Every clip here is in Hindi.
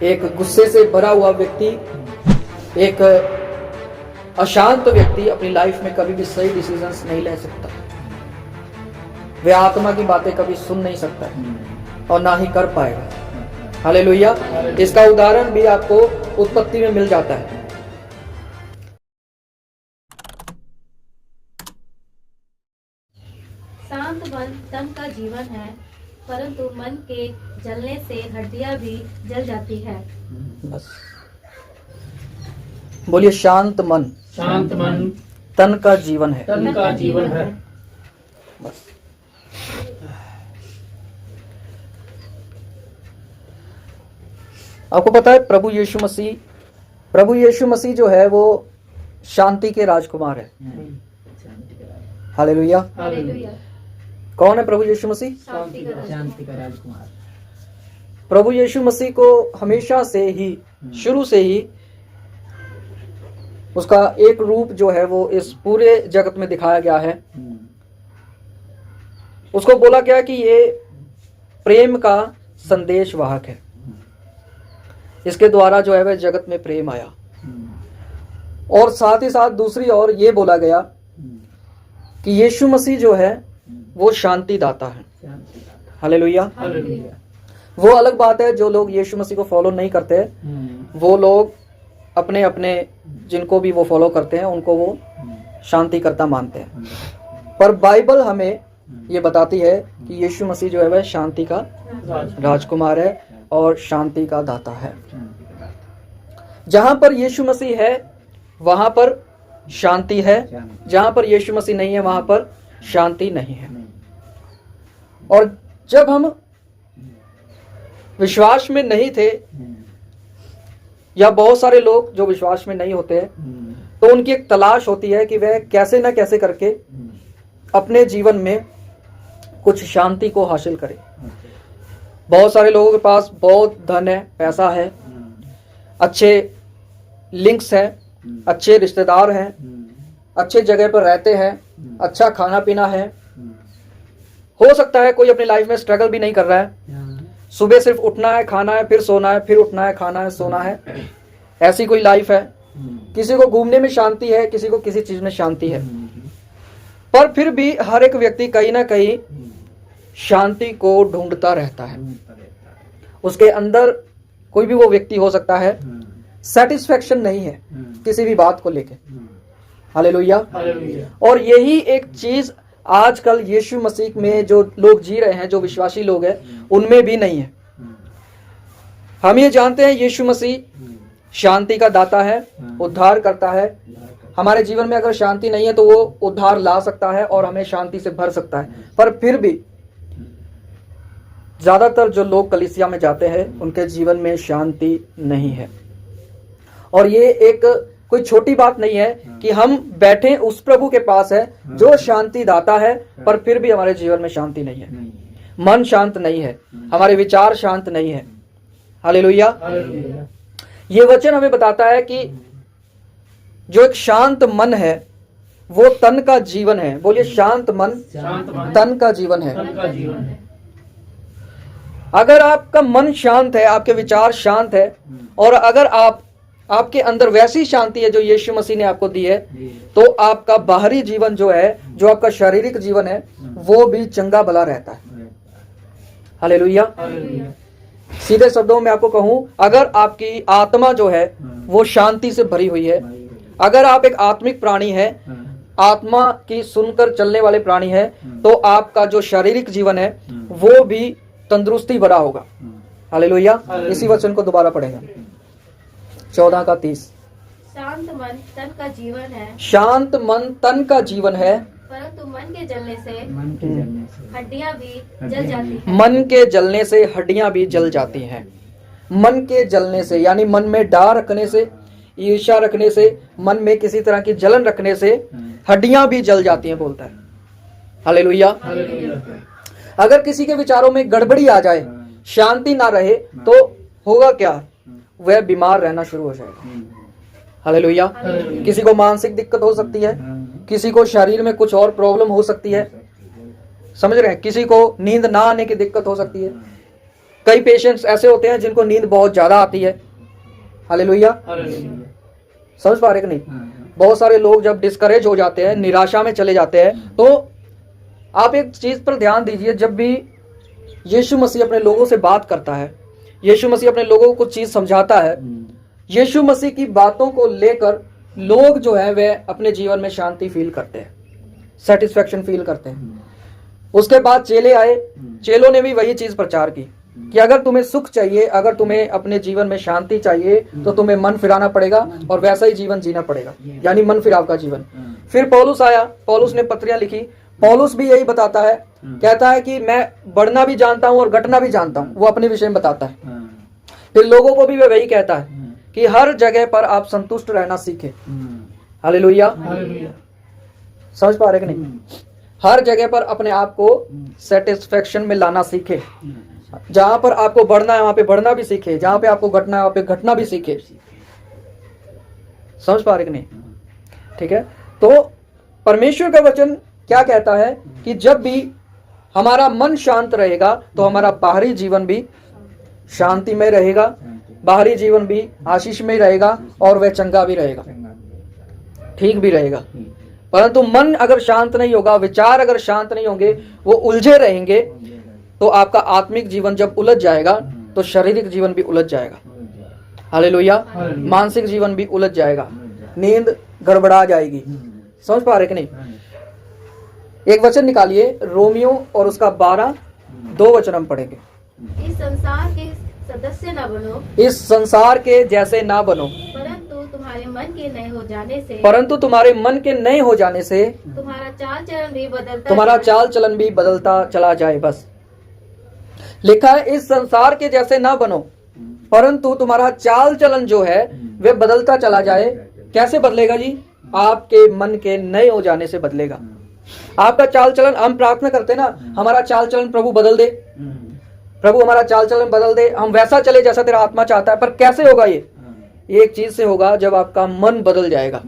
एक गुस्से से भरा हुआ व्यक्ति, एक अशांत व्यक्ति अपनी लाइफ में कभी भी सही डिसीजंस नहीं ले सकता। वह आत्मा की बातें कभी सुन नहीं सकता और ना ही कर पाएगा। हालेलुया। इसका उदाहरण भी आपको उत्पत्ति में मिल जाता है। शांत मन तन का जीवन है, परंतु मन के जलने से हड्डियां भी जल जाती है। बस बोलिए, शांत मन तन का जीवन है। तन का जीवन है। बस आपको पता है प्रभु यीशु मसीह जो है वो शांति के राजकुमार है। हालेलुया। हालेलुया। कौन है प्रभु यीशु मसीह? शांति का राजकुमार। प्रभु यीशु मसीह को हमेशा से ही, शुरू से ही उसका एक रूप जो है वो इस पूरे जगत में दिखाया गया है। उसको बोला गया कि ये प्रेम का संदेश वाहक है। इसके द्वारा जो है वह जगत में प्रेम आया। और साथ ही साथ दूसरी ओर ये बोला गया कि यीशु मसीह जो है वो शांति दाता है। हालेलुया। वो अलग बात है जो लोग यीशु मसीह को फॉलो नहीं करते, वो लोग अपने अपने जिनको भी वो फॉलो करते हैं उनको वो शांति करता मानते हैं। पर बाइबल हमें ये बताती है कि यीशु मसीह जो है वह शांति का राजकुमार है और शांति का दाता है। जहां पर यीशु मसीह है वहां पर शांति है, जहां पर यीशु मसीह नहीं है वहां पर शांति नहीं है। और जब हम विश्वास में नहीं थे, या बहुत सारे लोग जो विश्वास में नहीं होते, तो उनकी एक तलाश होती है कि वह कैसे ना कैसे करके अपने जीवन में कुछ शांति को हासिल करें। बहुत सारे लोगों के पास बहुत धन है, पैसा है, अच्छे लिंक्स हैं, अच्छे रिश्तेदार हैं, अच्छे जगह पर रहते हैं, अच्छा खाना पीना है। हो सकता है कोई अपनी लाइफ में स्ट्रगल भी नहीं कर रहा है। सुबह सिर्फ उठना है, खाना है, फिर सोना है, फिर उठना है, खाना है, सोना है, ऐसी कोई लाइफ है। किसी को घूमने में शांति है, किसी को किसी चीज में शांति है। पर फिर भी हर एक व्यक्ति कहीं ना कहीं शांति को ढूंढता रहता है। उसके अंदर कोई भी वो व्यक्ति हो सकता है, सेटिस्फेक्शन नहीं है किसी भी बात को लेके। हालेलुया। और यही एक चीज आजकल यीशु मसीह में जो लोग जी रहे हैं, जो विश्वासी लोग हैं, उनमें भी नहीं है। हम ये जानते हैं यीशु मसीह शांति का दाता है, उद्धार करता है। हमारे जीवन में अगर शांति नहीं है तो वो उद्धार ला सकता है और हमें शांति से भर सकता है। पर फिर भी ज्यादातर जो लोग कलीसिया में जाते हैं उनके जीवन में शांति नहीं है। और ये एक कोई छोटी बात नहीं है कि हम बैठे उस प्रभु के पास है जो शांति दाता है, पर फिर भी हमारे जीवन में शांति नहीं है। मन शांत नहीं है, हमारे विचार शांत नहीं है। हालेलुया। ये वचन हमें बताता है कि जो एक शांत मन है वो तन का जीवन है। बोलिए, शांत मन तन का जीवन है। अगर आपका मन शांत है, आपके विचार शांत है, और अगर आपके अंदर वैसी शांति है जो यीशु मसीह ने आपको दी है, तो आपका बाहरी जीवन जो है, जो आपका शारीरिक जीवन है, वो भी चंगा भला रहता है। हालेलुया। सीधे शब्दों में आपको कहूं, अगर आपकी आत्मा जो है वो शांति से भरी हुई है, अगर आप एक आत्मिक प्राणी है, आत्मा की सुनकर चलने वाले प्राणी है, तो आपका जो शारीरिक जीवन है वो भी तंदुरुस्ती भरा होगा। हालेलुया। इसी वचन को दोबारा पढ़ेंगे, 14:30। शांत मन तन का जीवन है, शांत मन तन का जीवन है, परंतु मन के जलने से हड्डियां भी जल जाती हैं। मन के जलने से हड्डियां भी जल जाती हैं। मन के जलने से यानी मन में डर रखने से, ईर्ष्या रखने से, मन में किसी तरह की जलन रखने से हड्डियां भी जल जाती हैं, बोलता है। हालेलुया। अगर किसी के विचारों में गड़बड़ी आ जाए, शांति ना रहे, तो होगा क्या? वह बीमार रहना शुरू हो जाएगा। हालेलुया। किसी को मानसिक दिक्कत हो सकती है, किसी को शरीर में कुछ और प्रॉब्लम हो सकती है, समझ रहे हैं? किसी को नींद ना आने की दिक्कत हो सकती है। कई पेशेंट्स ऐसे होते हैं जिनको नींद बहुत ज्यादा आती है। हालेलुया, समझ पा रहे कि नहीं? बहुत सारे लोग जब डिस्करेज हो जाते हैं, निराशा में चले जाते हैं, तो आप एक चीज पर ध्यान दीजिए, जब भी यीशु मसीह अपने लोगों से बात करता है, यीशु मसीह अपने लोगों को कुछ चीज समझाता है, यीशु मसीह की बातों को लेकर लोग जो है वे अपने जीवन में शांति फील करते हैं, सेटिस्फेक्शन फील करते हैं। उसके बाद चेले आए, चेलों ने भी वही चीज प्रचार की कि अगर तुम्हें सुख चाहिए, अगर तुम्हें अपने जीवन में शांति चाहिए, तो तुम्हें मन फिराना पड़ेगा और वैसा ही जीवन जीना पड़ेगा, यानी मन फिराव का जीवन। फिर पौलुस आया, पौलुस ने पत्रियां लिखी, पौलुस भी यही बताता है, कहता है कि मैं बढ़ना भी जानता हूं और घटना भी जानता हूं, वो अपने विषय में बताता है। फिर लोगों को भी वही कहता है कि हर जगह पर आप संतुष्ट रहना सीखें। हालेलुया, समझ पा रहे कि नहीं? हर जगह पर अपने आप को सेटिस्फेक्शन में लाना सीखे। जहां पर आपको बढ़ना है वहां पे बढ़ना भी सीखे, जहां पे आपको घटना है वहां पे घटना भी सीखे। समझ पा रहे कि नहीं? ठीक है, तो परमेश्वर का वचन क्या कहता है कि जब भी हमारा मन शांत रहेगा तो हमारा बाहरी जीवन भी शांति में रहेगा, बाहरी जीवन भी आशीष में रहेगा और वह चंगा भी रहेगा, ठीक भी रहेगा। परंतु मन अगर शांत नहीं होगा, विचार अगर शांत नहीं होंगे, वो उलझे रहेंगे, तो आपका आत्मिक जीवन जब उलझ जाएगा तो शारीरिक जीवन भी उलझ जाएगा। हालेलुया, मानसिक जीवन भी उलझ जाएगा, नींद गड़बड़ा जाएगी। समझ पा रहे कि नहीं? एक वचन निकालिए, रोमियो और उसका 12, 2 वचन हम पढ़ेंगे। इस संसार के सदस्य न बनो, इस संसार के जैसे ना बनो, परंतु तुम्हारे मन के नए हो जाने से, परंतु तुम्हारे मन के नए हो जाने से तुम्हारा चाल चलन भी बदलता, तुम्हारा चाल चलन भी बदलता चला जाए। बस लिखा है, इस संसार के जैसे ना बनो, परंतु तुम्हारा चाल चलन जो है वह बदलता चला जाए। कैसे बदलेगा जी? आपके मन के नए हो जाने से बदलेगा। आपका चाल चलन, हम प्रार्थना करते हैं ना, हमारा चाल चलन प्रभु बदल दे, प्रभु हमारा चाल चलन बदल दे, हम वैसा चले जैसा तेरा आत्मा चाहता है। पर कैसे होगा ये? एक चीज से होगा, जब आपका मन बदल जाएगा,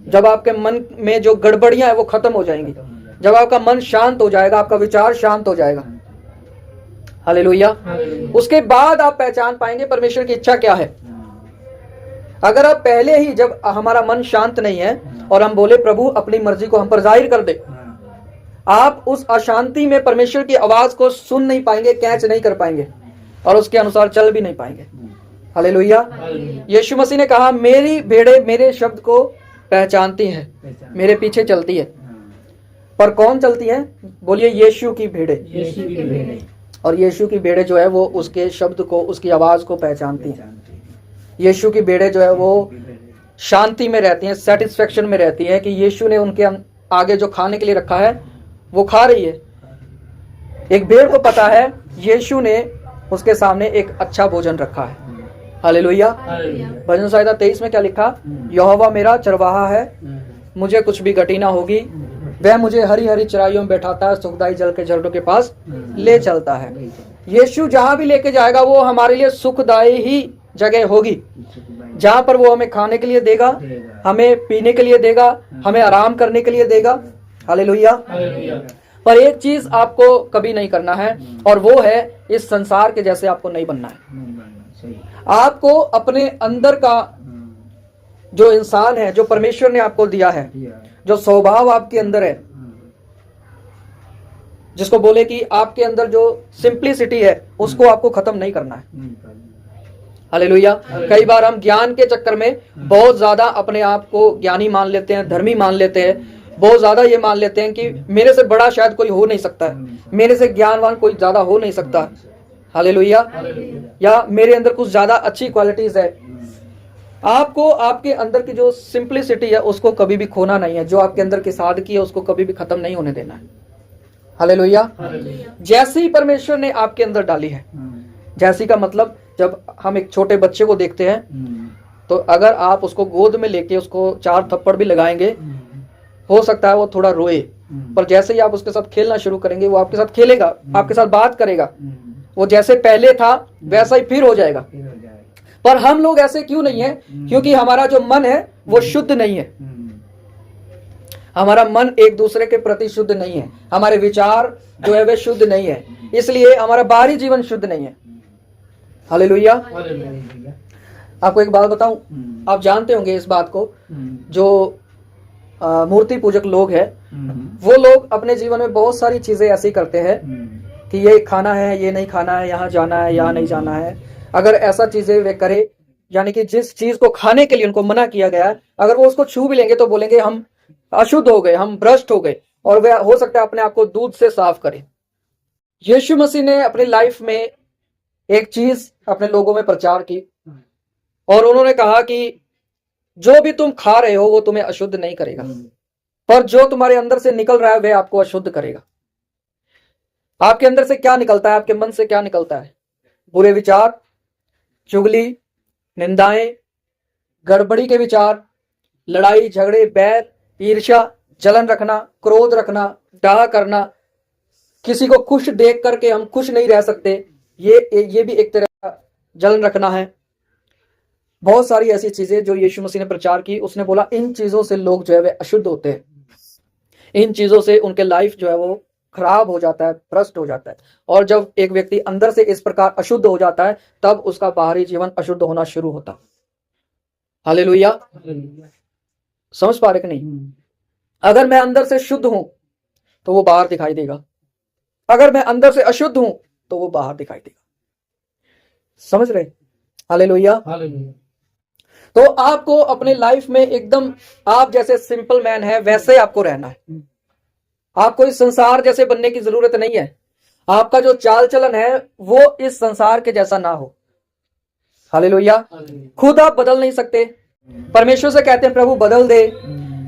जब आपके मन में जो गड़बड़ियां है वो खत्म हो जाएंगी, जब आपका मन शांत हो जाएगा, आपका विचार शांत हो जाएगा। हालेलुया। उसके बाद आप पहचान पाएंगे परमेश्वर की इच्छा क्या है। अगर आप पहले ही, जब हमारा मन शांत नहीं है और हम बोले प्रभु अपनी मर्जी को हम पर जाहिर कर दे, आप उस अशांति में परमेश्वर की आवाज को सुन नहीं पाएंगे, कैच नहीं कर पाएंगे और उसके अनुसार चल भी नहीं पाएंगे। हालेलुया। यीशु मसीह ने कहा, मेरी भेड़ें मेरे शब्द को पहचानती हैं, मेरे पीछे चलती है। पर कौन चलती है? बोलिए, यीशु की भेड़ें। और यीशु की भेड़ें जो है वो उसके शब्द को, उसकी आवाज को पहचानती हैं। यीशु की भेड़ें जो है वो शांति में रहती हैं, सेटिस्फेक्शन में रहती हैं कि यीशु ने उनके आगे जो खाने के लिए रखा है वो खा रही है। एक भेड़ को पता है यीशु ने उसके सामने एक अच्छा भोजन रखा है। हालेलुया। भजन संहिता 23 में क्या लिखा? यहोवा मेरा चरवाहा है, मुझे कुछ भी घटी ना होगी, वह मुझे हरी हरी चराइयों में बैठाता है, सुखदाई जल के झरनों के पास ले चलता है। यीशु जहां भी लेके जाएगा वो हमारे लिए सुखदाई ही जगह होगी, जहां पर वो हमें खाने के लिए देगा, हमें पीने के लिए देगा, हमें आराम करने के लिए देगा। हालेलुया। पर एक चीज आपको कभी नहीं करना है और वो है इस संसार के जैसे आपको नहीं बनना है। आपको अपने अंदर का जो इंसान है, जो परमेश्वर ने आपको दिया है, जो स्वभाव आपके अंदर है, जिसको बोले कि आपके अंदर जो सिंप्लिसिटी है, उसको आपको खत्म नहीं करना है। हालेलुया। कई बार हम ज्ञान के चक्कर में बहुत ज्यादा अपने आप को ज्ञानी मान लेते हैं, धर्मी मान लेते हैं, बहुत ज्यादा ये मान लेते हैं कि मेरे से बड़ा शायद कोई हो नहीं सकता है, मेरे से ज्ञानवान कोई ज्यादा हो नहीं सकता। हालेलुया। या मेरे अंदर कुछ ज्यादा अच्छी क्वालिटीज है। आपको आपके अंदर की जो सिंप्लिसिटी है उसको कभी भी खोना नहीं है, जो आपके अंदर की सादगी है उसको कभी भी खत्म नहीं होने देना है। हालेलुया। जैसी परमेश्वर ने आपके अंदर डाली है, जैसी का मतलब जब हम एक छोटे बच्चे को देखते हैं तो अगर आप उसको गोद में लेके उसको 4 थप्पड़ भी लगाएंगे, हो सकता है वो थोड़ा रोए, पर जैसे ही आप उसके साथ खेलना शुरू करेंगे वो आपके साथ खेलेगा, आपके साथ बात करेगा, वो जैसे पहले था वैसा ही फिर हो जाएगा। पर हम लोग ऐसे क्यों नहीं है? क्योंकि हमारा जो मन है वो शुद्ध नहीं है। हमारा मन एक दूसरे के प्रति शुद्ध नहीं है, हमारे विचार जो है वे शुद्ध नहीं है, इसलिए हमारा बाहरी जीवन शुद्ध नहीं है। हालेलुया। आपको एक बात बताऊं, आप जानते होंगे इस बात को, जो मूर्ति पूजक लोग हैं वो लोग अपने जीवन में बहुत सारी चीजें ऐसी करते हैं कि ये खाना है, ये नहीं खाना है, यहाँ जाना है, यहाँ नहीं जाना है। अगर ऐसा चीजें वे करे, यानी कि जिस चीज को खाने के लिए उनको मना किया गया है, अगर वो उसको छू भी लेंगे तो बोलेंगे हम अशुद्ध हो गए, हम भ्रष्ट हो गए, और वे हो सकता है अपने आप को दूध से साफ करें। यीशु मसीह ने अपनी लाइफ में एक चीज अपने लोगों में प्रचार की और उन्होंने कहा कि जो भी तुम खा रहे हो वो तुम्हें अशुद्ध नहीं करेगा, पर जो तुम्हारे अंदर से निकल रहा है वह आपको अशुद्ध करेगा। आपके अंदर से क्या निकलता है, आपके मन से क्या निकलता है? बुरे विचार, चुगली, निंदाएं, गड़बड़ी के विचार, लड़ाई झगड़े, बैर, ईर्ष्या, जलन रखना, क्रोध रखना, डाह करना, किसी को खुश देख करके हम खुश नहीं रह सकते, ये भी एक तरह का जलन रखना है। बहुत सारी ऐसी चीजें जो यीशु मसीह ने प्रचार की, उसने बोला इन चीजों से लोग जो है वे अशुद्ध होते हैं, इन चीजों से उनके लाइफ जो है वो खराब हो जाता है, भ्रष्ट हो जाता है। और जब एक व्यक्ति अंदर से इस प्रकार अशुद्ध हो जाता है तब उसका बाहरी जीवन अशुद्ध होना शुरू होता। हालेलुया। समझ पा रहे कि नहीं? अगर मैं अंदर से शुद्ध हूं तो वो बाहर दिखाई देगा, अगर मैं अंदर से अशुद्ध हूं तो वो बाहर दिखाई देगा। समझ रहे? हालेलुया। तो आपको अपने लाइफ में एकदम आप जैसे सिंपल मैन है वैसे आपको रहना है। आपको इस संसार जैसे बनने की जरूरत नहीं है। आपका जो चाल चलन है वो इस संसार के जैसा ना हो। हालेलुया। खुद आप बदल नहीं सकते। परमेश्वर से कहते हैं प्रभु बदल दे।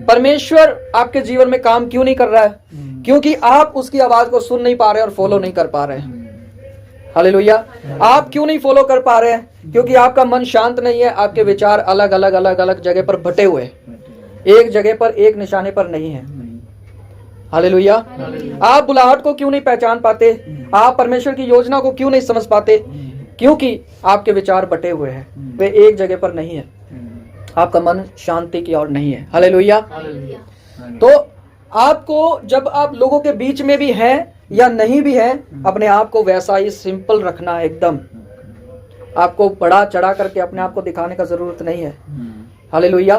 परमेश्वर आपके जीवन में काम क्यों नहीं कर रहा है? क्योंकि आप उसकी आवाज को सुन नहीं पा रहे और फॉलो नहीं कर पा रहे हैं। हालेलुया। आप क्यों नहीं फॉलो कर पा रहे हैं? क्योंकि आपका मन शांत नहीं है, आपके विचार अलग अलग जगह पर बटे हुए, एक जगह पर, एक निशाने पर नहीं है। हालेलुया। आप बुलाहट को क्यों नहीं पहचान पाते? आप परमेश्वर की योजना को क्यों नहीं समझ पाते? क्योंकि आपके विचार बटे हुए हैं, वे एक जगह पर नहीं है, आपका मन शांति की ओर नहीं है। हालेलुया। तो आपको जब आप लोगों के बीच में भी हैं या नहीं भी है, अपने आप को वैसा ही सिंपल रखना है एकदम। आपको बड़ा चढ़ा करके अपने आप को दिखाने का जरूरत नहीं है। हालेलुया।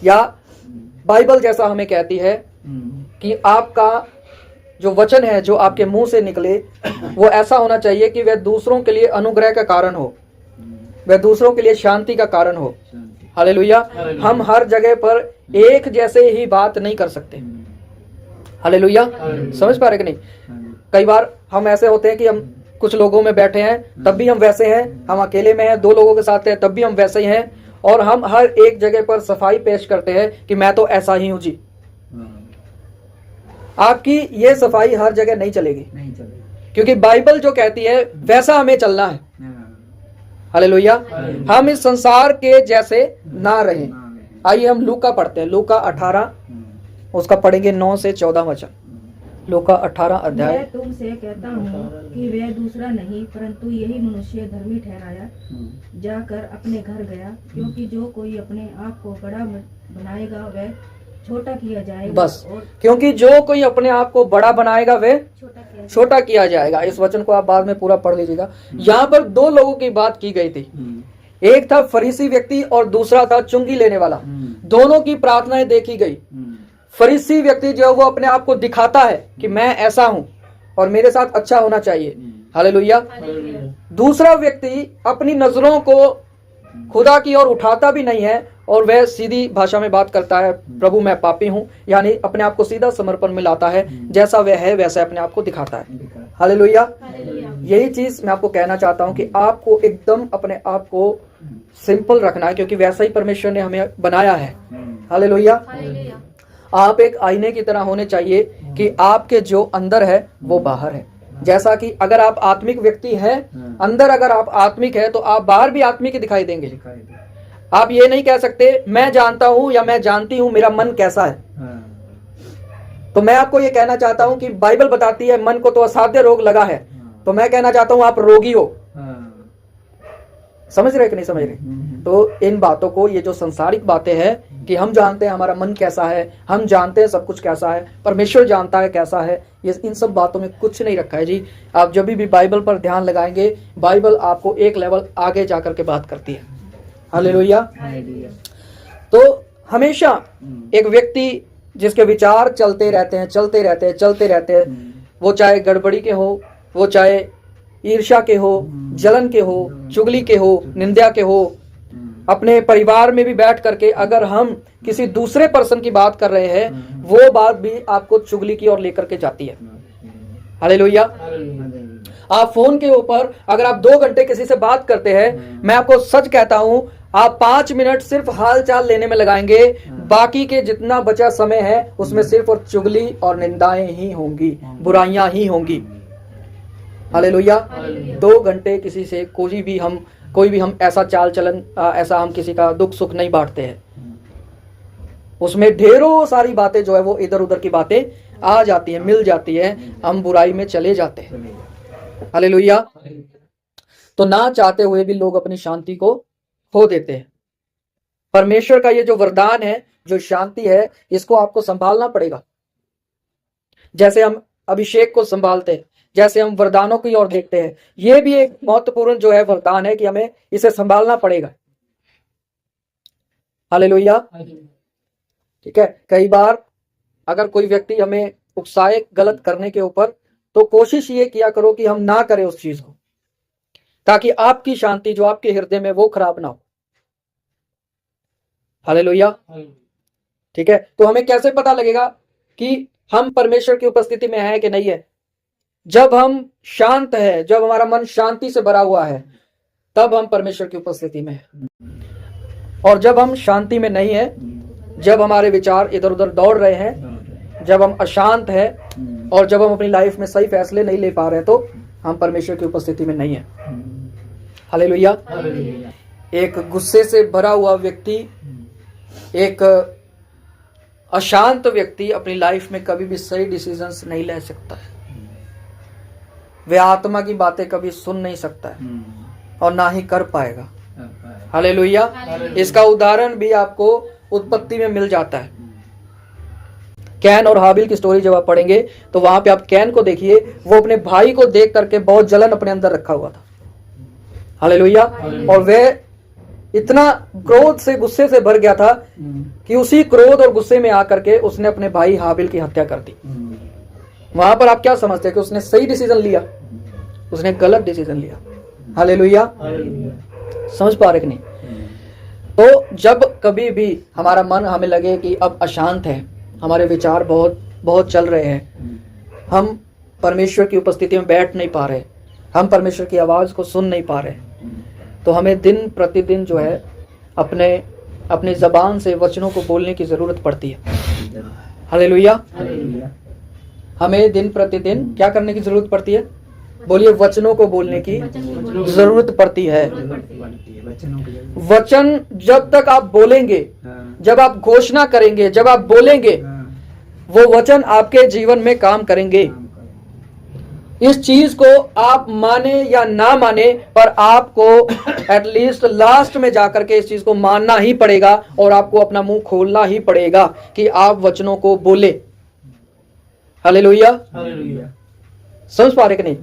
या बाइबल जैसा हमें कहती है कि आपका जो वचन है जो आपके मुंह से निकले वो ऐसा होना चाहिए कि वह दूसरों के लिए अनुग्रह का कारण हो, वह दूसरों के लिए शांति का कारण हो। हालेलुया। हम हर जगह पर एक जैसे ही बात नहीं कर सकते। हालेलुया। समझ पा रहे कि नहीं? कई बार हम ऐसे होते हैं कि हम कुछ लोगों में बैठे हैं तब भी हम वैसे हैं, हम अकेले में हैं, दो लोगों के साथ हैं तब भी हम वैसे ही हैं, और हम हर एक जगह पर सफाई पेश करते हैं कि मैं तो ऐसा ही हूं जी। आपकी ये सफाई हर जगह नहीं चलेगी, क्योंकि बाइबल जो कहती है वैसा हमें चलना है। हालेलुया। हम इस संसार के जैसे ना रहें। आइए हम लूका पढ़ते हैं। लूका 18 उसका पढ़ेंगे 9 से 14 वचन। लूका 18 अध्याय। मैं तुमसे कहता हूँ कि वह दूसरा नहीं परंतु यही मनुष्य धर्मी ठहराया जाकर अपने घर गया, क्योंकि जो कोई अपने आप को बड़ा बनाएगा वह छोटा किया जाएगा। बस, क्योंकि जो कोई अपने आप को बड़ा बनाएगा वह छोटा किया जाएगा। इस वचन को आप बाद में पूरा पढ़ लीजिएगा। यहाँ पर दो लोगों की बात की गई थी, एक था फरीसी व्यक्ति और दूसरा था चुंगी लेने वाला। दोनों की प्रार्थनाएं देखी गई। फरीसी व्यक्ति जो है वो अपने आप को दिखाता है कि मैं ऐसा हूं और मेरे साथ अच्छा होना चाहिए। हालेलुया। दूसरा व्यक्ति अपनी नजरों को खुदा की ओर उठाता भी नहीं है और वह सीधी भाषा में बात करता है, प्रभु मैं पापी हूं, यानी अपने आप को सीधा समर्पण में लाता है, जैसा वह है वैसा अपने आप को दिखाता है। हालेलुया। यही चीज मैं आपको कहना चाहता हूं कि आपको एकदम अपने आप को सिंपल रखना है, क्योंकि वैसा ही परमेश्वर ने हमें बनाया है। हालेलुया। आप एक आईने की तरह होने चाहिए कि आपके जो अंदर है वो बाहर है। जैसा कि अगर आप आत्मिक व्यक्ति हैं, अंदर अगर आप आत्मिक है तो आप बाहर भी आत्मिक ही दिखाई देंगे। आप ये नहीं कह सकते मैं जानता हूं या मैं जानती हूं मेरा मन कैसा है। तो मैं आपको ये कहना चाहता हूं कि बाइबल बताती है मन को तो असाध्य रोग लगा है, तो मैं कहना चाहता हूं आप रोगी हो। समझ रहे कि नहीं समझ रहे? तो इन बातों को, ये जो संसारिक बातें हैं कि हम जानते हैं हमारा मन कैसा है, हम जानते हैं सब कुछ कैसा है, परमेश्वर जानता है कैसा है, ये इन सब बातों में कुछ नहीं रखा है जी। आप जब भी बाइबल पर ध्यान लगाएंगे, बाइबल आपको एक लेवल आगे जाकर के बात करती है। हालेलुया। तो हमेशा एक व्यक्ति जिसके विचार चलते रहते हैं, वो चाहे गड़बड़ी के हो, वो चाहे ईर्ष्या के हो, जलन के हो, चुगली के हो, निंदा के हो, अपने परिवार में भी बैठ करके अगर हम किसी दूसरे पर्सन की बात कर रहे हैं, वो बात भी आपको चुगली की ओर लेकर के जाती है। हालेलुया। आप फोन के ऊपर अगर आप 2 घंटे किसी से बात करते हैं, मैं आपको सच कहता हूं, आप 5 मिनट सिर्फ हाल चाल लेने में लगाएंगे, बाकी के जितना बचा समय है उसमें सिर्फ और चुगली और निंदाएं ही होंगी, बुराइयां ही होंगी। हालेलुया। 2 घंटे किसी से कोई भी हम ऐसा चाल चलन, ऐसा हम किसी का दुख सुख नहीं बांटते हैं, उसमें ढेरों सारी बातें जो है वो इधर उधर की बातें आ जाती है, मिल जाती है, हम बुराई में चले जाते हैं। हालेलुया। तो ना चाहते हुए भी लोग अपनी शांति को खो देते हैं। परमेश्वर का ये जो वरदान है, जो शांति है, इसको आपको संभालना पड़ेगा। जैसे हम अभिषेक को संभालते हैं, जैसे हम वरदानों की ओर देखते हैं, ये भी एक महत्वपूर्ण जो है वरदान है कि हमें इसे संभालना पड़ेगा। हालेलुया। ठीक है। कई बार अगर कोई व्यक्ति हमें उकसाए गलत करने के ऊपर, तो कोशिश ये किया करो कि हम ना करें उस चीज को, ताकि आपकी शांति जो आपके हृदय में वो खराब ना हो। हालेलुया। ठीक है। तो हमें कैसे पता लगेगा कि हम परमेश्वर की उपस्थिति में हैं कि नहीं है? जब हम शांत है, जब हमारा मन शांति से भरा हुआ है, तब हम परमेश्वर की उपस्थिति में हैं। और जब हम शांति में नहीं है, जब हमारे विचार इधर उधर दौड़ रहे हैं, जब हम अशांत है और जब हम अपनी लाइफ में सही फैसले नहीं ले पा रहे, तो हम परमेश्वर की उपस्थिति में नहीं है। हालेलुया। एक गुस्से से भरा हुआ व्यक्ति, एक अशांत व्यक्ति अपनी लाइफ में कभी भी सही डिसीजंस नहीं ले सकता है। वह आत्मा की बातें कभी सुन नहीं सकता है और ना ही कर पाएगा। हालेलुया। इसका उदाहरण भी आपको उत्पत्ति में मिल जाता है। कैन और हाबिल की स्टोरी जब आप पढ़ेंगे, तो वहां पे आप कैन को देखिए, वो अपने भाई को देख करके बहुत जलन अपने अंदर रखा हुआ था। हालेलुया। और वह इतना क्रोध से, गुस्से से भर गया था कि उसी क्रोध और गुस्से में आकर के उसने अपने भाई हाबिल की हत्या कर दी। वहां पर आप क्या समझते हैं कि उसने सही डिसीजन लिया? उसने गलत डिसीजन लिया। हालेलुया। समझ पा रहे कि नहीं? तो जब कभी भी हमारा मन हमें लगे कि अब अशांत है, हमारे विचार बहुत चल रहे हैं, हम परमेश्वर की उपस्थिति में बैठ नहीं पा रहे, हम परमेश्वर की आवाज को सुन नहीं पा रहे, तो हमें दिन प्रतिदिन जो है अपनी जबान से वचनों को बोलने की जरूरत पड़ती है। हालेलुया। हमें दिन प्रतिदिन क्या करने की जरूरत पड़ती है? बोलिए, वचनों को बोलने की जरूरत पड़ती है। वचन जब तक आप बोलेंगे, जब आप घोषणा करेंगे, जब आप बोलेंगे, वो वचन आपके जीवन में काम करेंगे। इस चीज को आप माने या ना माने, पर आपको एटलीस्ट लास्ट में जाकर के इस चीज को मानना ही पड़ेगा और आपको अपना मुंह खोलना ही पड़ेगा कि आप वचनों को बोले। हालेलुया। समझ पा रहे कि नहीं?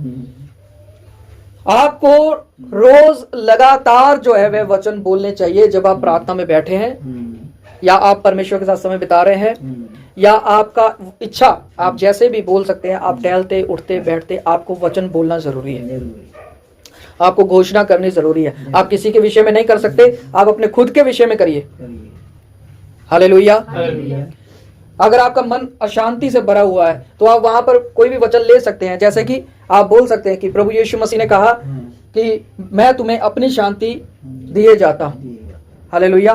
आपको रोज लगातार जो है वह वचन बोलने चाहिए। जब आप प्रार्थना में बैठे हैं, या आप परमेश्वर के साथ समय बिता रहे हैं, या आपका इच्छा, आप जैसे भी बोल सकते हैं, आप टहलते उठते बैठते, आपको वचन बोलना जरूरी है। आपको घोषणा करनी जरूरी है। आप किसी के विषय में नहीं कर सकते, आप अपने खुद के विषय में करिए। हालेलुया। अगर आपका मन अशांति से भरा हुआ है, तो आप वहां पर कोई भी वचन ले सकते हैं। जैसे कि आप बोल सकते हैं कि प्रभु यीशु मसीह ने कहा कि मैं तुम्हें अपनी शांति दिए जाता हूं। हालेलुया।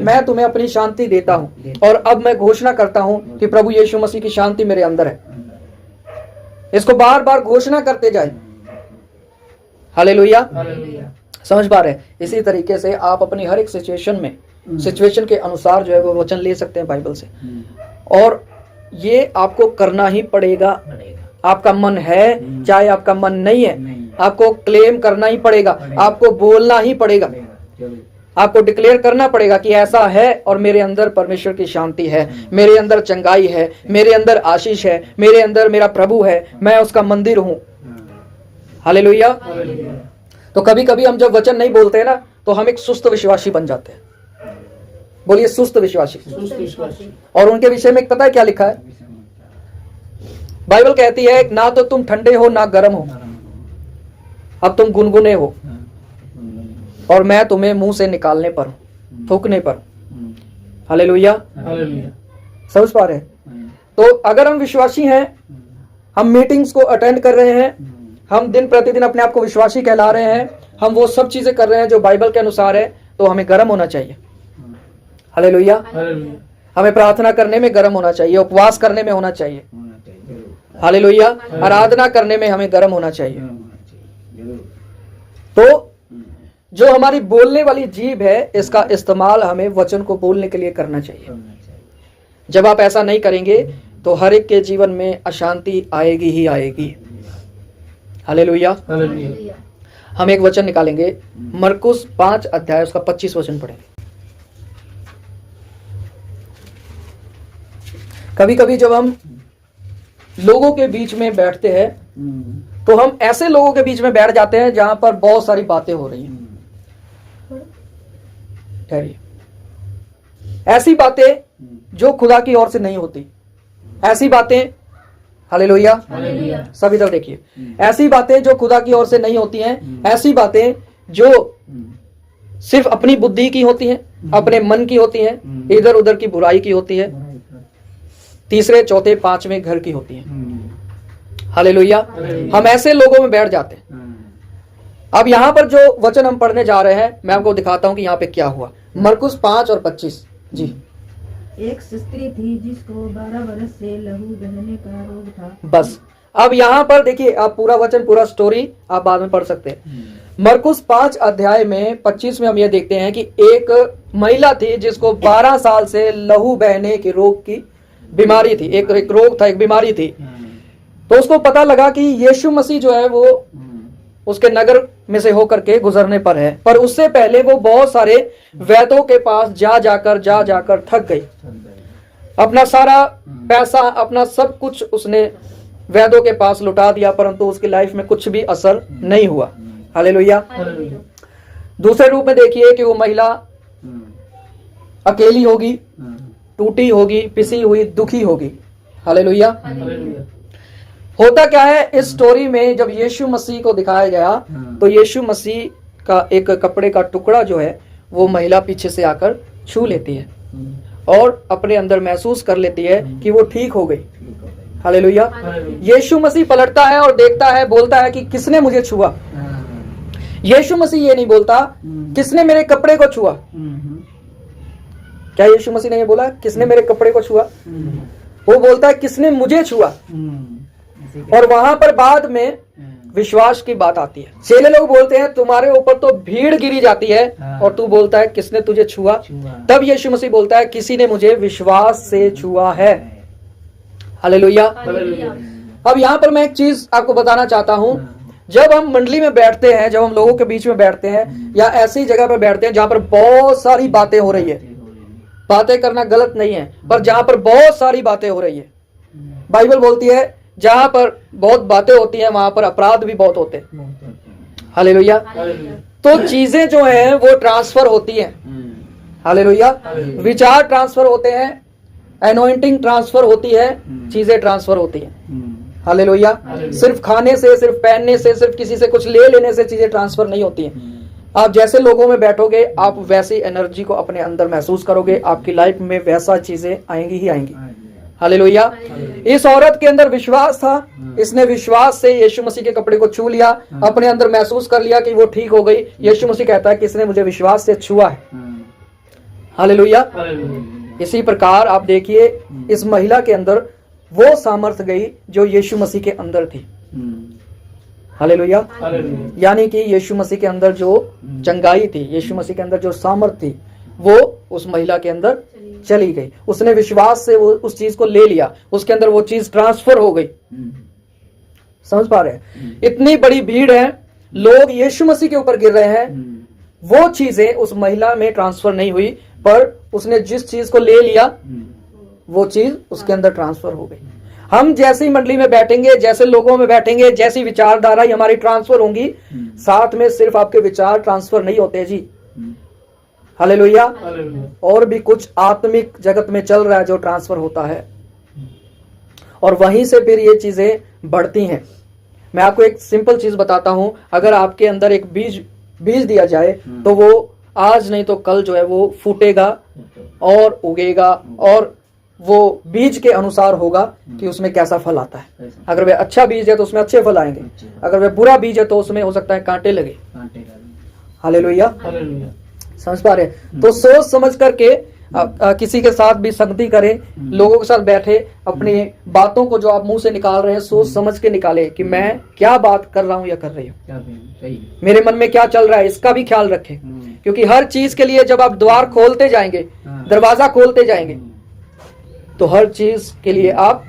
मैं तुम्हें अपनी शांति देता हूं, और अब मैं घोषणा करता हूं कि प्रभु यीशु मसीह की शांति मेरे अंदर है। इसको बार बार घोषणा करते जाए। हालेलुया। समझ पा रहे हैं? इसी तरीके से आप अपनी हर एक सिचुएशन के अनुसार जो है वो वचन ले सकते हैं बाइबल से, और ये आपको करना ही पड़ेगा। आपका मन है चाहे आपका मन नहीं है, आपको क्लेम करना ही पड़ेगा, आपको बोलना ही पड़ेगा, आपको डिक्लेयर करना पड़ेगा कि ऐसा है और मेरे अंदर परमेश्वर की शांति है, मेरे अंदर चंगाई है, मेरे अंदर आशीष है, मेरे अंदर मेरा प्रभु है, मैं उसका मंदिर हूं। हालेलुया। तो कभी कभी हम जब वचन नहीं बोलते हैं ना, तो हम एक सुस्त विश्वासी बन जाते हैं। बोलिए सुस्त विश्वासी। और उनके विषय में पता है क्या लिखा है? बाइबल कहती है ना तो तुम ठंडे हो ना गर्म हो, अब तुम गुनगुने हो और मैं तुम्हें मुंह से निकालने पर हूं, थूकने पर। हालेलुया। समझ पा रहे हैं? तो अगर हम विश्वासी हैं, हम मीटिंग्स को अटेंड कर रहे हैं, हम दिन प्रतिदिन अपने आप को विश्वासी कहला रहे हैं, हम वो सब चीजें कर रहे हैं जो बाइबल के अनुसार है, तो हमें गर्म होना चाहिए। हालेलुया। हमें प्रार्थना करने में गर्म होना चाहिए, उपवास करने में होना चाहिए। हालेलुया। आराधना करने में हमें गर्म होना चाहिए। तो जो हमारी बोलने वाली जीभ है, इसका इस्तेमाल हमें वचन को बोलने के लिए करना चाहिए। जब आप ऐसा नहीं करेंगे तो हर एक के जीवन में अशांति आएगी ही आएगी। हालेलुया। हम एक वचन निकालेंगे, मरकुस 5 अध्याय उसका 25 वचन पढ़ेंगे। कभी कभी जब हम लोगों के बीच में बैठते हैं तो हम ऐसे लोगों के बीच में बैठ जाते हैं जहां पर बहुत सारी बातें हो रही हैं। ठहरिए, ऐसी बातें जो खुदा की ओर से नहीं होती, ऐसी बातें, हालेलुया, सब इधर देखिए, ऐसी बातें जो खुदा की ओर से नहीं होती हैं, ऐसी बातें जो सिर्फ अपनी बुद्धि की होती हैं, अपने मन की होती हैं, इधर उधर की बुराई की होती है, तीसरे चौथे पांचवें घर की होती है। हालेलुया। हम ऐसे लोगों में बैठ जाते हैं। अब यहां पर जो वचन हम पढ़ने जा रहे हैं, मैं आपको दिखाता हूं कि यहां पे क्या हुआ। मरकुस 5 और 25 जी। एक स्त्री थी जिसको 12 वर्ष से लहू बहने का रोग था। बस अब यहां पर देखिए, आप पूरा वचन, पूरा स्टोरी आप बाद में पढ़ सकते हैं। मरकुस 5 अध्याय में 25 में हम ये देखते हैं कि एक महिला थी जिसको 12 साल से लहू बहने के रोग की बीमारी थी। एक रोग था, एक बीमारी थी। तो उसको पता लगा कि यीशु मसीह जो है वो उसके नगर में से होकर के गुजरने पर है, पर उससे पहले वो बहुत सारे वैद्यों के पास जा जाकर थक गई। अपना सारा पैसा, अपना सब कुछ उसने वैद्यों के पास लुटा दिया, परंतु उसकी लाइफ में कुछ भी असर नहीं हुआ। हालेलुया। दूसरे रूप में देखिए कि वो महिला अकेली होगी, टूटी होगी, पिसी हुई, दुखी होगी। हालेलुया। होता क्या है इस स्टोरी में, जब यीशु मसीह को दिखाया गया तो यीशु मसीह का एक कपड़े का टुकड़ा जो है वो महिला पीछे से आकर छू लेती है और अपने अंदर महसूस कर लेती है कि वो ठीक हो गई। हालेलुया। यीशु मसीह पलटता है और देखता है, बोलता है कि किसने मुझे छुआ। यीशु मसीह ये नहीं बोलता किसने मेरे कपड़े को छुआ। क्या यीशु मसीह ने ये बोला किसने मेरे कपड़े को छुआ? वो बोलता है किसने मुझे छुआ। और वहां पर बाद में विश्वास की बात आती है। चेले लोग बोलते हैं तुम्हारे ऊपर तो भीड़ गिरी जाती है और तू बोलता है किसने तुझे छुआ। तब यीशु मसीह बोलता है किसी ने मुझे विश्वास से छुआ है। हालेलुया। अब यहां पर मैं एक चीज आपको बताना चाहता हूं, जब हम मंडली में बैठते हैं, जब हम लोगों के बीच में बैठते हैं या ऐसी जगह पर बैठते हैं जहां पर बहुत सारी बातें हो रही है, बातें करना गलत नहीं है, पर जहां पर बहुत सारी बातें हो रही है, बाइबल बोलती है जहां पर बहुत बातें होती हैं वहां पर अपराध भी बहुत होते हैं। हालेलुया। तो चीजें जो हैं वो ट्रांसफर होती हैं। हालेलुया। विचार ट्रांसफर होते हैं, एनॉइंटिंग ट्रांसफर होती है, चीजें ट्रांसफर होती हैं। हालेलुया। सिर्फ खाने से, सिर्फ पहनने से, सिर्फ किसी से कुछ ले लेने से चीजें ट्रांसफर नहीं होती हैं। आप जैसे लोगों में बैठोगे आप वैसी एनर्जी को अपने अंदर महसूस करोगे, आपकी लाइफ में वैसा चीजें आएंगी ही आएंगी। हालेलुया। इस औरत के अंदर विश्वास था, इसने विश्वास से यीशु मसीह के कपड़े को छू लिया, अपने अंदर महसूस कर लिया कि वो ठीक हो गई। यीशु मसीह कहता है कि इसने मुझे विश्वास से छुआ है। हालेलुया। इसी प्रकार आप देखिए इस महिला के अंदर वो सामर्थ गई जो यीशु मसीह के अंदर थी। हालेलुया। यानी कि यीशु मसीह के अंदर जो चंगाई थी, यीशु मसीह के अंदर जो सामर्थ थी, वो उस महिला के अंदर चली गई। उसने विश्वास से वो उस चीज को ले लिया, उसके अंदर वो चीज ट्रांसफर हो गई। समझ पा रहे हैं? इतनी बड़ी भीड़ है, लोग यीशु मसीह के ऊपर गिर रहे हैं, वो चीजें उस महिला में ट्रांसफर नहीं हुई, पर उसने जिस चीज को ले लिया वो चीज उसके अंदर ट्रांसफर हो गई। हम जैसी मंडली में बैठेंगे, जैसे लोगों में बैठेंगे, जैसी विचारधारा ही हमारी ट्रांसफर होंगी। साथ में सिर्फ आपके विचार ट्रांसफर नहीं होते जी, हालेलुया, और भी कुछ आत्मिक जगत में चल रहा है जो ट्रांसफर होता है, और वहीं से फिर ये चीजें बढ़ती हैं। मैं आपको एक सिंपल चीज बताता हूं, अगर आपके अंदर एक बीज दिया जाए तो वो आज नहीं तो कल जो है वो फूटेगा और उगेगा, और वो बीज के अनुसार होगा कि उसमें कैसा फल आता है। अगर वह अच्छा बीज है तो उसमें अच्छे फल आएंगे, अगर वह बुरा बीज है तो उसमें हो सकता है कांटे लगे। हालेलुया, समझ पा रहे? तो सोच समझ करके किसी के साथ भी संगति करें, लोगों के साथ बैठे, अपनी बातों को जो आप मुंह से निकाल रहे हैं सोच समझ के निकाले कि मैं क्या बात कर रहा हूं या कर रही हूं, मेरे मन में क्या चल रहा है, इसका भी ख्याल रखें। क्योंकि हर चीज के लिए जब आप द्वार खोलते जाएंगे, दरवाजा खोलते जाएंगे, तो हर चीज के लिए आप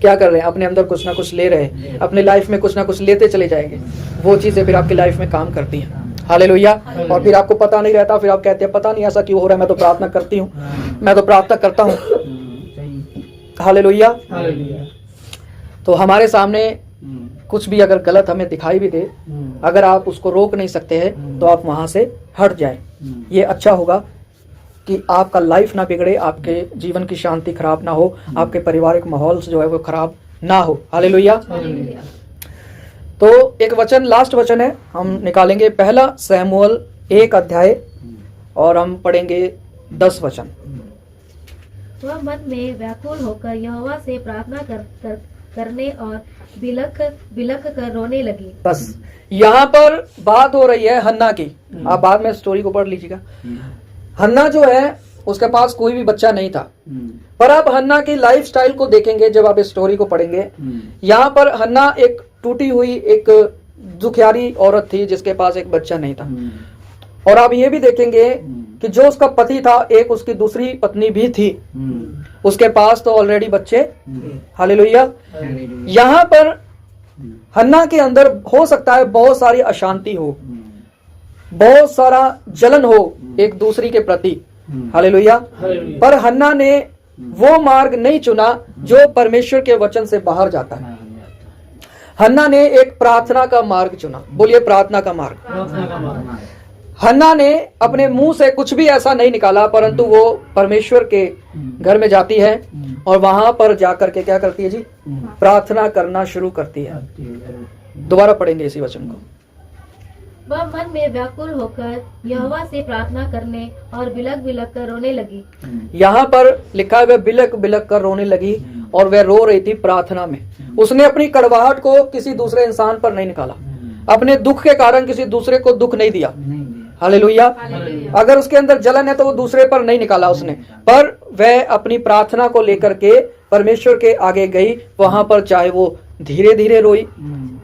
क्या कर रहे हैं, अपने अंदर कुछ ना कुछ ले रहे हैं, अपने लाइफ में कुछ ना कुछ लेते चले जाएंगे। वो चीजें फिर आपकी लाइफ में काम करती हैं। हालेलुया। और फिर आपको पता नहीं रहता, फिर आप कहते हैं पता नहीं ऐसा क्यों हो रहा है, मैं तो प्रार्थना करती हूँ, मैं तो प्रार्थना करता हूँ। हालेलुया। तो हमारे सामने कुछ भी अगर गलत हमें दिखाई भी दे, अगर आप उसको रोक नहीं सकते हैं तो आप वहां से हट जाएं। ये अच्छा होगा कि आपका लाइफ ना बिगड़े, आपके जीवन की शांति खराब ना हो, आपके पारिवारिक माहौल जो है वो खराब ना हो। हालेलुया। तो एक वचन, लास्ट वचन है, हम निकालेंगे 1 शमूएल 1 अध्याय और हम पढ़ेंगे 10 वचन। वह मन में व्याकुल होकर यहोवा से प्रार्थना करने और बिलख कर रोने लगी। बस यहाँ पर बात हो रही है हन्ना की। आप बाद में स्टोरी को पढ़ लीजिएगा। हन्ना जो है उसके पास कोई भी बच्चा नहीं था, पर आप हन्ना की लाइफस्टाइल को देखेंगे जब आप इस स्टोरी को पढ़ेंगे। यहाँ पर हन्ना एक टूटी हुई, एक दुखियारी औरत थी जिसके पास एक बच्चा नहीं था। और आप ये भी देखेंगे कि जो उसका पति था, एक उसकी दूसरी पत्नी भी थी, उसके पास तो ऑलरेडी बच्चे। हालेलुया। यहाँ पर हन्ना के अंदर हो सकता है बहुत सारी अशांति हो, बहुत सारा जलन हो एक दूसरी के प्रति। हालेलुया। पर हन्ना ने वो मार्ग नहीं चुना जो परमेश्वर के वचन से बाहर जाता है। हन्ना ने एक प्रार्थना का मार्ग चुना। बोलिए प्रार्थना का मार्ग। हन्ना ने अपने मुंह से कुछ भी ऐसा नहीं निकाला, परंतु वो परमेश्वर के घर में जाती है और वहां पर जाकर के क्या करती है जी, प्रार्थना करना शुरू करती है। दोबारा पढ़ेंगे इसी वचन को। वह मन में व्याकुल होकर यहोवा से प्रार्थना करने और बिलख कर रोने लगी। यहाँ पर लिखा है वह बिलख कर रोने लगी, और वह रो रही थी प्रार्थना में। उसने अपनी कड़वाहट को किसी दूसरे इंसान पर नहीं निकाला, अपने दुख के कारण किसी दूसरे को दुख नहीं दिया। हालेलुया। अगर उसके अंदर जलन है तो वो दूसरे पर नहीं निकाला उसने, पर वह अपनी प्रार्थना को लेकर के परमेश्वर के आगे गई। वहां पर चाहे वो धीरे धीरे रोई,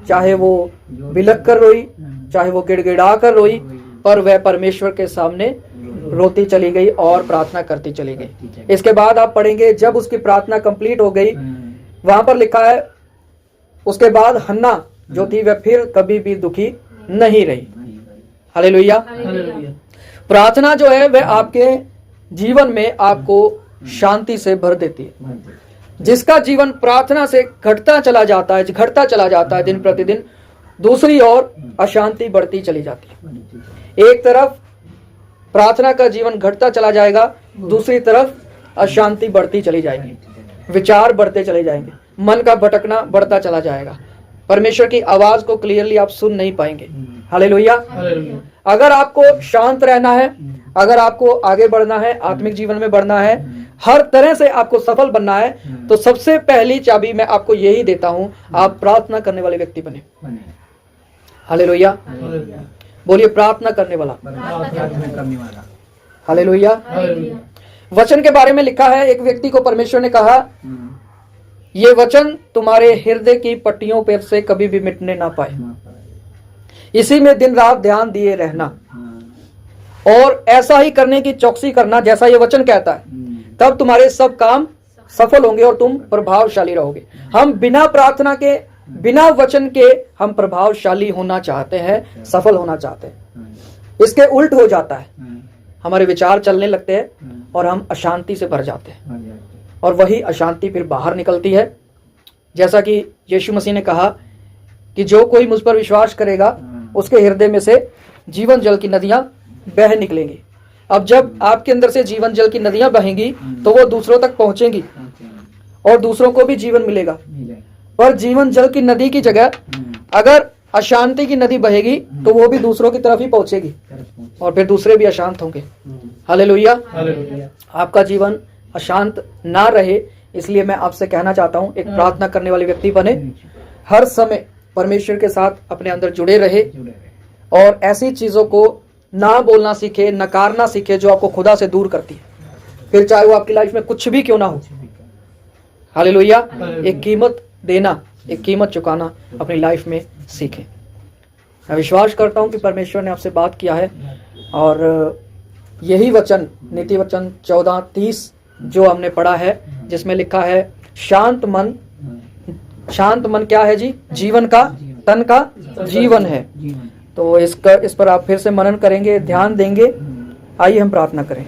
चाहे वो बिलख कर रोई, चाहे वो गिड़गिड़ा कर रोई, पर वह परमेश्वर के सामने रोती चली गई और प्रार्थना करती चली गई। इसके बाद आप पढ़ेंगे जब उसकी प्रार्थना कंप्लीट हो गई, वहां पर लिखा है उसके बाद हन्ना जो थी वह फिर कभी भी दुखी नहीं रही। हालेलुया। प्रार्थना जो है वह आपके जीवन में आपको शांति से भर देती है। जिसका जीवन प्रार्थना से घटता चला जाता है दिन प्रतिदिन, दूसरी ओर अशांति बढ़ती चली जाती है। एक तरफ प्रार्थना का जीवन घटता चला जाएगा, दूसरी तरफ अशांति बढ़ती चली जाएगी, विचार बढ़ते चले जाएंगे, मन का भटकना बढ़ता चला जाएगा, परमेश्वर की आवाज को क्लियरली आप सुन नहीं पाएंगे। हालेलुया। अगर आपको शांत रहना है, अगर आपको आगे बढ़ना है, आत्मिक जीवन में बढ़ना है, हर तरह से आपको सफल बनना है, तो सबसे पहली चाबी मैं आपको यही देता हूं, आप प्रार्थना करने वाले व्यक्ति बने। हालेलुया। बोलिए प्रार्थना करने वाला। हालेलुया। वचन के बारे में लिखा है, एक व्यक्ति को परमेश्वर ने कहा ये वचन तुम्हारे हृदय की पट्टियों पर से कभी भी मिटने ना पाए, इसी में दिन रात ध्यान दिए रहना और ऐसा ही करने की चौकसी करना जैसा ये वचन कहता है, तब तुम्हारे सब काम सफल होंगे और तुम प्रभावशाली रहोगे। हम बिना प्रार्थना के बिना वचन के हम प्रभावशाली होना चाहते हैं, सफल होना चाहते हैं, इसके उल्ट हो जाता है। हमारे विचार चलने लगते हैं और हम अशांति से भर जाते हैं, और वही अशांति फिर बाहर निकलती है। जैसा कि यीशु मसीह ने कहा कि जो कोई मुझ पर विश्वास करेगा उसके हृदय में से जीवन जल की नदियां बह निकलेंगी। अब जब आपके अंदर से जीवन जल की नदियां बहेंगी तो वो दूसरों तक पहुंचेंगी और दूसरों को भी जीवन मिलेगा। पर जीवन जल की नदी की जगह अगर अशांति की नदी बहेगी तो वो भी दूसरों की तरफ ही पहुंचेगी और फिर दूसरे भी अशांत होंगे। हालेलुया। आपका जीवन अशांत ना रहे, इसलिए मैं आपसे कहना चाहता हूं, एक प्रार्थना करने वाले व्यक्ति बने, हर समय परमेश्वर के साथ अपने अंदर जुड़े रहे और ऐसी चीजों को ना बोलना सीखे, नकारना सीखे जो आपको खुदा से दूर करती है, फिर चाहे वो आपकी लाइफ में कुछ भी क्यों ना हो। हालेलुया। एक कीमत देना, एक कीमत चुकाना अपनी लाइफ में सीखें। मैं विश्वास करता हूं कि परमेश्वर ने आपसे बात किया है और यही वचन नीति वचन 14:30 जो हमने पढ़ा है, जिसमें लिखा है शांत मन क्या है जी? जीवन का, तन का जीवन है। तो इस पर आप फिर से मनन करेंगे, ध्यान देंगे। आइए हम प्रार्थना करें।